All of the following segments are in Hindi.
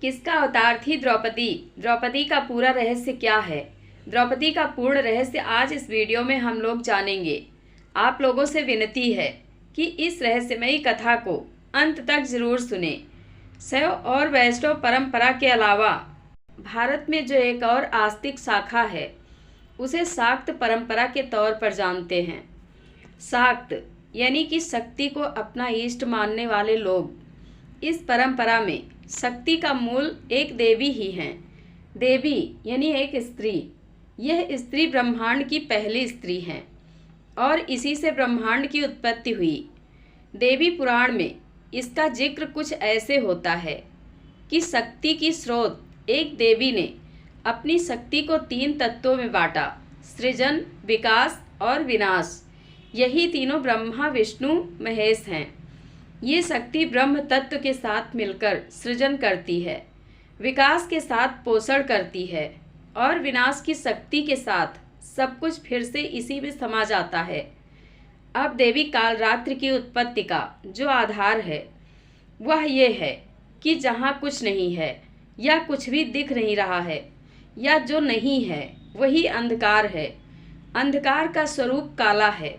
किसका अवतार थी द्रौपदी? द्रौपदी का पूरा रहस्य क्या है? द्रौपदी का पूर्ण रहस्य आज इस वीडियो में हम लोग जानेंगे। आप लोगों से विनती है कि इस रहस्यमयी कथा को अंत तक जरूर सुने। शैव और वैष्णव परंपरा के अलावा भारत में जो एक और आस्तिक शाखा है उसे शाक्त परंपरा के तौर पर जानते हैं। शाक्त यानी कि शक्ति को अपना इष्ट मानने वाले लोग। इस परंपरा में शक्ति का मूल एक देवी ही है। देवी यानी एक स्त्री। यह स्त्री ब्रह्मांड की पहली स्त्री है और इसी से ब्रह्मांड की उत्पत्ति हुई। देवी पुराण में इसका जिक्र कुछ ऐसे होता है कि शक्ति की स्रोत एक देवी ने अपनी शक्ति को 3 तत्वों में बांटा: सृजन, विकास और विनाश। यही तीनों ब्रह्मा, विष्णु, महेश हैं। ये शक्ति ब्रह्म तत्व के साथ मिलकर सृजन करती है, विकास के साथ पोषण करती है और विनाश की शक्ति के साथ सब कुछ फिर से इसी में समा जाता है। अब देवी कालरात्रि की उत्पत्ति का जो आधार है वह ये है कि जहाँ कुछ नहीं है या कुछ भी दिख नहीं रहा है या जो नहीं है वही अंधकार है। अंधकार का स्वरूप काला है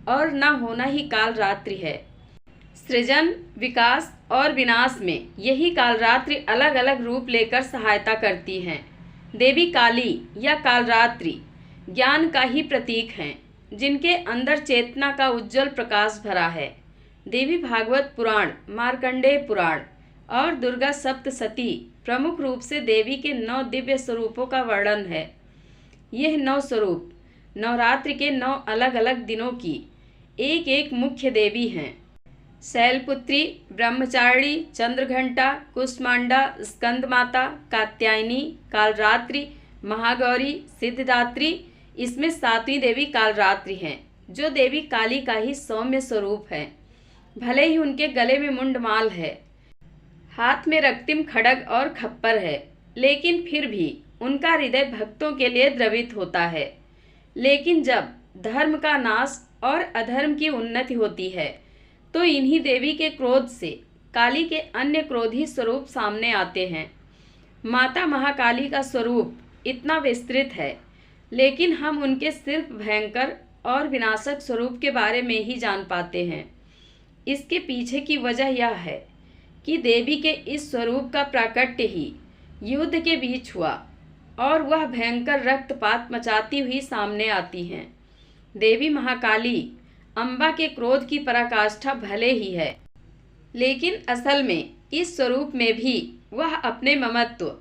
और न होना ही कालरात्रि है। सृजन, विकास और विनाश में यही कालरात्रि अलग अलग रूप लेकर सहायता करती हैं। देवी काली या कालरात्रि ज्ञान का ही प्रतीक हैं, जिनके अंदर चेतना का उज्जवल प्रकाश भरा है। देवी भागवत पुराण, मार्कंडेय पुराण और दुर्गा सप्तशती प्रमुख रूप से देवी के 9 दिव्य स्वरूपों का वर्णन है। यह 9 स्वरूप नवरात्रि के 9 अलग अलग दिनों की एक एक मुख्य देवी हैं। शैलपुत्री, ब्रह्मचारिणी, चंद्रघंटा, कुष्मांडा, स्कंदमाता, कात्यायनी, कालरात्रि, महागौरी, सिद्धिदात्री। इसमें 7वीं देवी कालरात्रि हैं, जो देवी काली का ही सौम्य स्वरूप है। भले ही उनके गले में मुंडमाल है, हाथ में रक्तिम खड्ग और खप्पर है, लेकिन फिर भी उनका हृदय भक्तों के लिए द्रवित होता है। लेकिन जब धर्म का नाश और अधर्म की उन्नति होती है तो इन्हीं देवी के क्रोध से काली के अन्य क्रोधी स्वरूप सामने आते हैं। माता महाकाली का स्वरूप इतना विस्तृत है, लेकिन हम उनके सिर्फ भयंकर और विनाशक स्वरूप के बारे में ही जान पाते हैं। इसके पीछे की वजह यह है कि देवी के इस स्वरूप का प्राकट्य ही युद्ध के बीच हुआ और वह भयंकर रक्तपात मचाती हुई सामने आती हैं। देवी महाकाली अम्बा के क्रोध की पराकाष्ठा भले ही है, लेकिन असल में इस स्वरूप में भी वह अपने ममत्व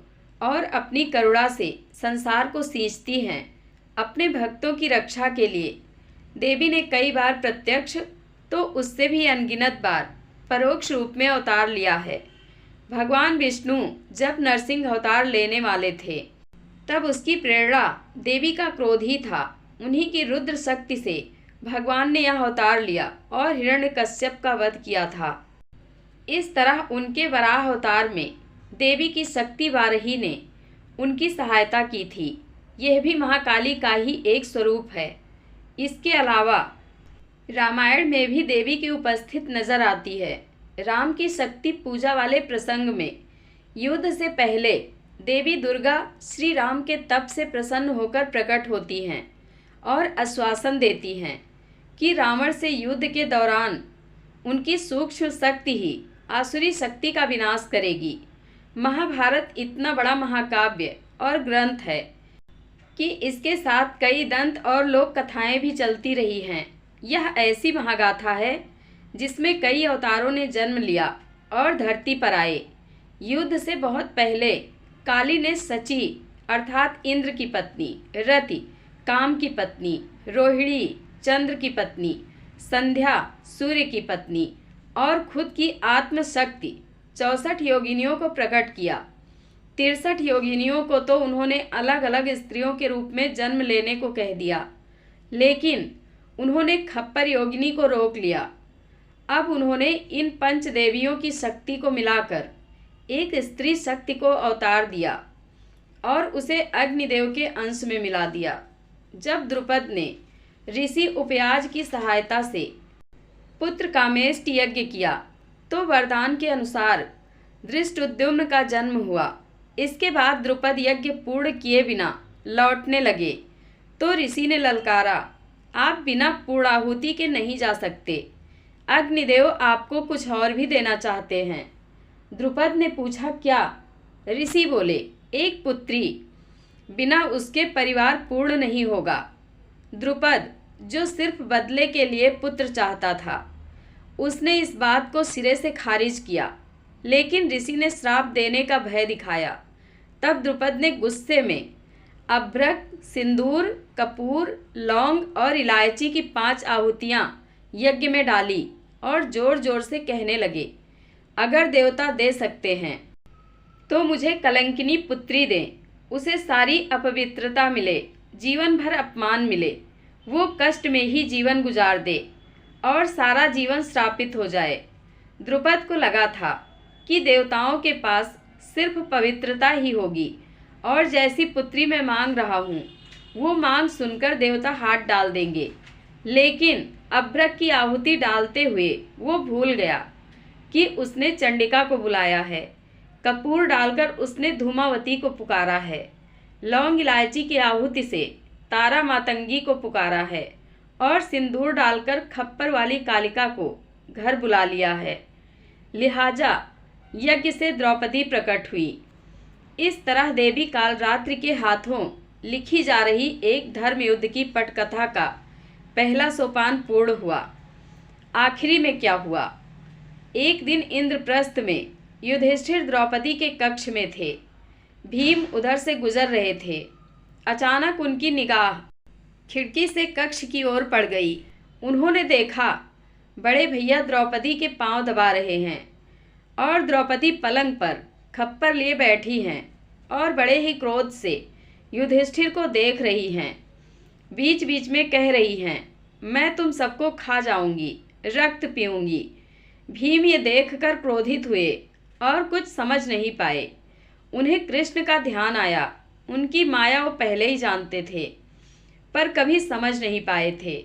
और अपनी करुणा से संसार को सींचती हैं। अपने भक्तों की रक्षा के लिए देवी ने कई बार प्रत्यक्ष तो उससे भी अनगिनत बार परोक्ष रूप में अवतार लिया है। भगवान विष्णु जब नरसिंह अवतार लेने वाले थे तब उसकी प्रेरणा देवी का क्रोध ही था। उन्हीं की रुद्र शक्ति से भगवान ने यह अवतार लिया और हिरण्यकश्यप का वध किया था। इस तरह उनके वराह अवतार में देवी की शक्ति वारही ने उनकी सहायता की थी। यह भी महाकाली का ही एक स्वरूप है। इसके अलावा रामायण में भी देवी की उपस्थित नजर आती है। राम की शक्ति पूजा वाले प्रसंग में युद्ध से पहले देवी दुर्गा श्री राम के तप से प्रसन्न होकर प्रकट होती हैं और आश्वासन देती हैं कि रावण से युद्ध के दौरान उनकी सूक्ष्म शक्ति ही आसुरी शक्ति का विनाश करेगी। महाभारत इतना बड़ा महाकाव्य और ग्रंथ है कि इसके साथ कई दंत और लोक कथाएं भी चलती रही हैं। यह ऐसी महागाथा है जिसमें कई अवतारों ने जन्म लिया और धरती पर आए। युद्ध से बहुत पहले काली ने सची अर्थात इंद्र की पत्नी, रति काम की पत्नी, रोहिणी चंद्र की पत्नी, संध्या सूर्य की पत्नी और खुद की आत्मशक्ति 64 योगिनियों को प्रकट किया। 63 योगिनियों को तो उन्होंने अलग अलग स्त्रियों के रूप में जन्म लेने को कह दिया, लेकिन उन्होंने खप्पर योगिनी को रोक लिया। अब उन्होंने इन पंच देवियों की शक्ति को मिलाकर एक स्त्री शक्ति को अवतार दिया और उसे अग्निदेव के अंश में मिला दिया। जब द्रुपद ने ऋषि उपयाज की सहायता से पुत्र कामेष्टि यज्ञ किया तो वरदान के अनुसार धृष्टद्युम्न का जन्म हुआ। इसके बाद द्रुपद यज्ञ पूर्ण किए बिना लौटने लगे तो ऋषि ने ललकारा, आप बिना पूर्णाहुति के नहीं जा सकते। अग्निदेव आपको कुछ और भी देना चाहते हैं। द्रुपद ने पूछा, क्या? ऋषि बोले, एक पुत्री, बिना उसके परिवार पूर्ण नहीं होगा। द्रुपद, जो सिर्फ बदले के लिए पुत्र चाहता था, उसने इस बात को सिरे से खारिज किया, लेकिन ऋषि ने श्राप देने का भय दिखाया। तब द्रुपद ने गुस्से में अभ्रक, सिंदूर, कपूर, लौंग और इलायची की 5 आहुतियाँ यज्ञ में डाली और जोर जोर से कहने लगे, अगर देवता दे सकते हैं तो मुझे कलंकिनी पुत्री दें, उसे सारी अपवित्रता मिले, जीवन भर अपमान मिले, वो कष्ट में ही जीवन गुजार दे और सारा जीवन श्रापित हो जाए। द्रुपद को लगा था कि देवताओं के पास सिर्फ पवित्रता ही होगी और जैसी पुत्री मैं मांग रहा हूँ वो मांग सुनकर देवता हाथ डाल देंगे। लेकिन अभ्रक की आहुति डालते हुए वो भूल गया कि उसने चंडिका को बुलाया है। कपूर डालकर उसने धूमावती को पुकारा है। लौंग इलायची की आहुति से तारा मातंगी को पुकारा है और सिंदूर डालकर खप्पर वाली कालिका को घर बुला लिया है। लिहाजा यज्ञ से द्रौपदी प्रकट हुई। इस तरह देवी कालरात्रि के हाथों लिखी जा रही एक धर्म युद्ध की पटकथा का पहला सोपान पूर्ण हुआ। आखिरी में क्या हुआ? एक दिन इंद्रप्रस्थ में युधिष्ठिर द्रौपदी के कक्ष में थे। भीम उधर से गुजर रहे थे। अचानक उनकी निगाह खिड़की से कक्ष की ओर पड़ गई। उन्होंने देखा बड़े भैया द्रौपदी के पांव दबा रहे हैं और द्रौपदी पलंग पर खप्पर लिए बैठी हैं और बड़े ही क्रोध से युधिष्ठिर को देख रही हैं। बीच बीच में कह रही हैं, मैं तुम सबको खा जाऊंगी, रक्त पीऊंगी। भीम ये देखकर क्रोधित हुए और कुछ समझ नहीं पाए। उन्हें कृष्ण का ध्यान आया। उनकी माया वो पहले ही जानते थे, पर कभी समझ नहीं पाए थे।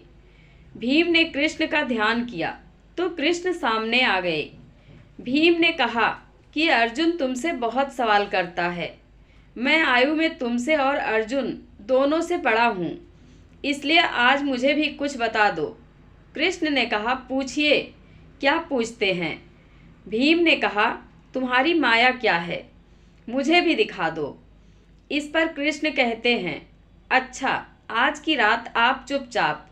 भीम ने कृष्ण का ध्यान किया तो कृष्ण सामने आ गए। भीम ने कहा कि अर्जुन तुमसे बहुत सवाल करता है। मैं आयु में तुमसे और अर्जुन दोनों से बड़ा हूँ, इसलिए आज मुझे भी कुछ बता दो। कृष्ण ने कहा, पूछिए, क्या पूछते हैं? भीम ने कहा, तुम्हारी माया क्या है, मुझे भी दिखा दो। इस पर कृष्ण कहते हैं, अच्छा, आज की रात आप चुपचाप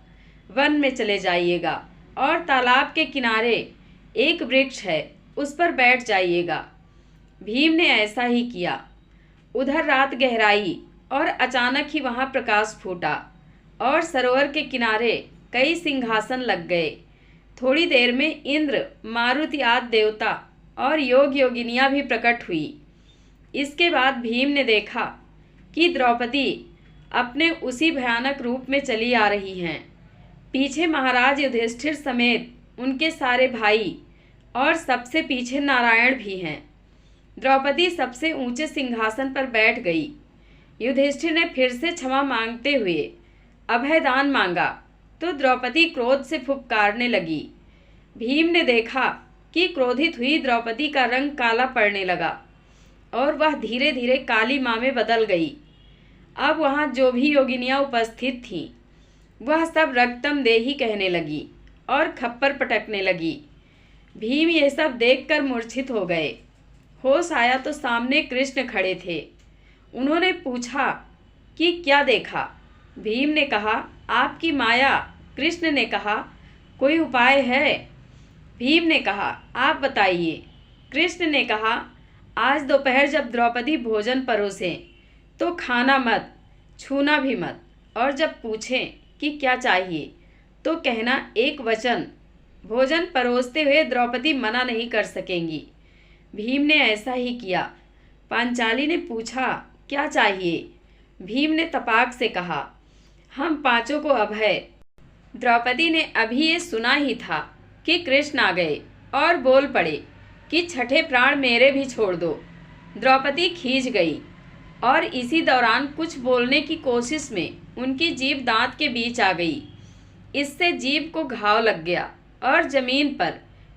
वन में चले जाइएगा और तालाब के किनारे एक वृक्ष है, उस पर बैठ जाइएगा। भीम ने ऐसा ही किया। उधर रात गहराई और अचानक ही वहाँ प्रकाश फूटा और सरोवर के किनारे कई सिंहासन लग गए। थोड़ी देर में इंद्र, मारुति आदि देवता और योग योगिनियाँ भी प्रकट हुई। इसके बाद भीम ने देखा कि द्रौपदी अपने उसी भयानक रूप में चली आ रही हैं। पीछे महाराज युधिष्ठिर समेत उनके सारे भाई और सबसे पीछे नारायण भी हैं। द्रौपदी सबसे ऊंचे सिंहासन पर बैठ गई। युधिष्ठिर ने फिर से क्षमा मांगते हुए अभयदान मांगा तो द्रौपदी क्रोध से फुफकारने लगी। भीम ने देखा कि क्रोधित हुई द्रौपदी का रंग काला पड़ने लगा और वह धीरे धीरे काली मां में बदल गई। अब वहाँ जो भी योगिनियाँ उपस्थित थीं, वह सब रक्तम देही कहने लगी और खप्पर पटकने लगी। भीम ये सब देखकर मूर्छित हो गए। होश आया तो सामने कृष्ण खड़े थे। उन्होंने पूछा कि क्या देखा? भीम ने कहा, आपकी माया। कृष्ण ने कहा, कोई उपाय है? भीम ने कहा, आप बताइए। कृष्ण ने कहा, आज दोपहर जब द्रौपदी भोजन परोसें तो खाना मत, छूना भी मत, और जब पूछें कि क्या चाहिए तो कहना एक वचन। भोजन परोसते हुए द्रौपदी मना नहीं कर सकेंगी। भीम ने ऐसा ही किया। पांचाली ने पूछा, क्या चाहिए? भीम ने तपाक से कहा, हम पांचों को अभय। द्रौपदी ने अभी ये सुना ही था कि कृष्ण आ गए और बोल पड़े कि छठे प्राण मेरे भी छोड़ दो। द्रौपदी खींच गई और इसी दौरान कुछ बोलने की कोशिश में उनकी जीभ दांत के बीच आ गई। इससे जीभ को घाव लग गया और जमीन पर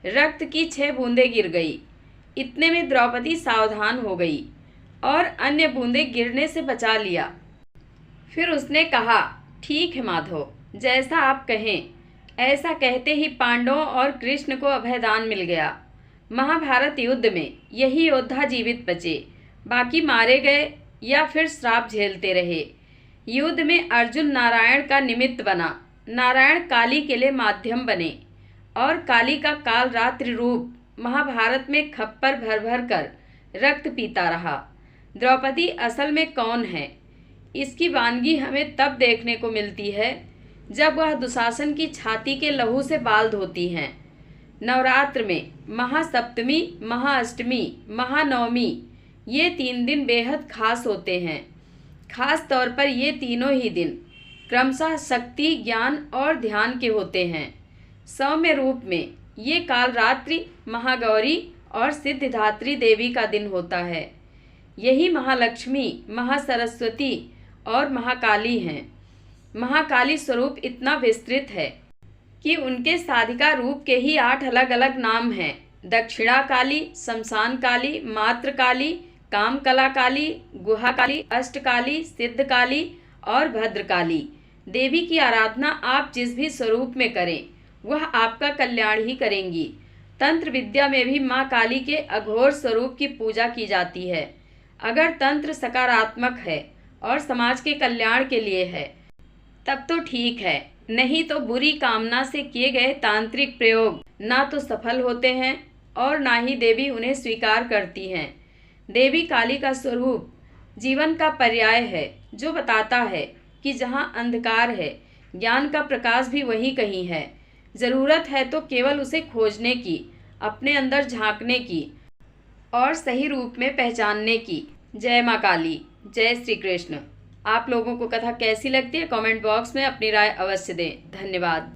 रक्त की 6 बूंदें गिर गई। इतने में द्रौपदी सावधान हो गई और अन्य बूंदें गिरने से बचा लिया। फिर उसने कहा, ठीक है माधव, जैसा आप कहें। ऐसा कहते ही पांडवों और कृष्ण को अभयदान मिल गया। महाभारत युद्ध में यही योद्धा जीवित बचे, बाकी मारे गए या फिर श्राप झेलते रहे। युद्ध में अर्जुन नारायण का निमित्त बना, नारायण काली के लिए माध्यम बने और काली का काल रात्रि रूप महाभारत में खप्पर भर भर कर रक्त पीता रहा। द्रौपदी असल में कौन है, इसकी वानगी हमें तब देखने को मिलती है जब वह दुशासन की छाती के लहू से बाल धोती हैं। नवरात्र में महासप्तमी, महाअष्टमी, महानवमी ये 3 दिन बेहद खास होते हैं। खास तौर पर ये तीनों ही दिन क्रमशः शक्ति, ज्ञान और ध्यान के होते हैं। सौम्य रूप में ये कालरात्रि महागौरी और सिद्धिदात्री देवी का दिन होता है। यही महालक्ष्मी, महासरस्वती और महाकाली हैं। महाकाली स्वरूप इतना विस्तृत है कि उनके साधिका रूप के ही 8 अलग अलग नाम हैं। दक्षिणा काली, शमशान काली, मात्र काली, कामकला काली, गुहा काली, अष्टकाली, सिद्ध काली और भद्रकाली। देवी की आराधना आप जिस भी स्वरूप में करें वह आपका कल्याण ही करेंगी। तंत्र विद्या में भी माँ काली के अघोर स्वरूप की पूजा की जाती है। अगर तंत्र सकारात्मक है और समाज के कल्याण के लिए है तब तो ठीक है, नहीं तो बुरी कामना से किए गए तांत्रिक प्रयोग ना तो सफल होते हैं और ना ही देवी उन्हें स्वीकार करती हैं। देवी काली का स्वरूप जीवन का पर्याय है जो बताता है कि जहाँ अंधकार है ज्ञान का प्रकाश भी वहीं कहीं है। ज़रूरत है तो केवल उसे खोजने की, अपने अंदर झांकने की और सही रूप में पहचानने की। जय माँ काली, जय श्री कृष्ण। आप लोगों को कथा कैसी लगती है कमेंट बॉक्स में अपनी राय अवश्य दें। धन्यवाद।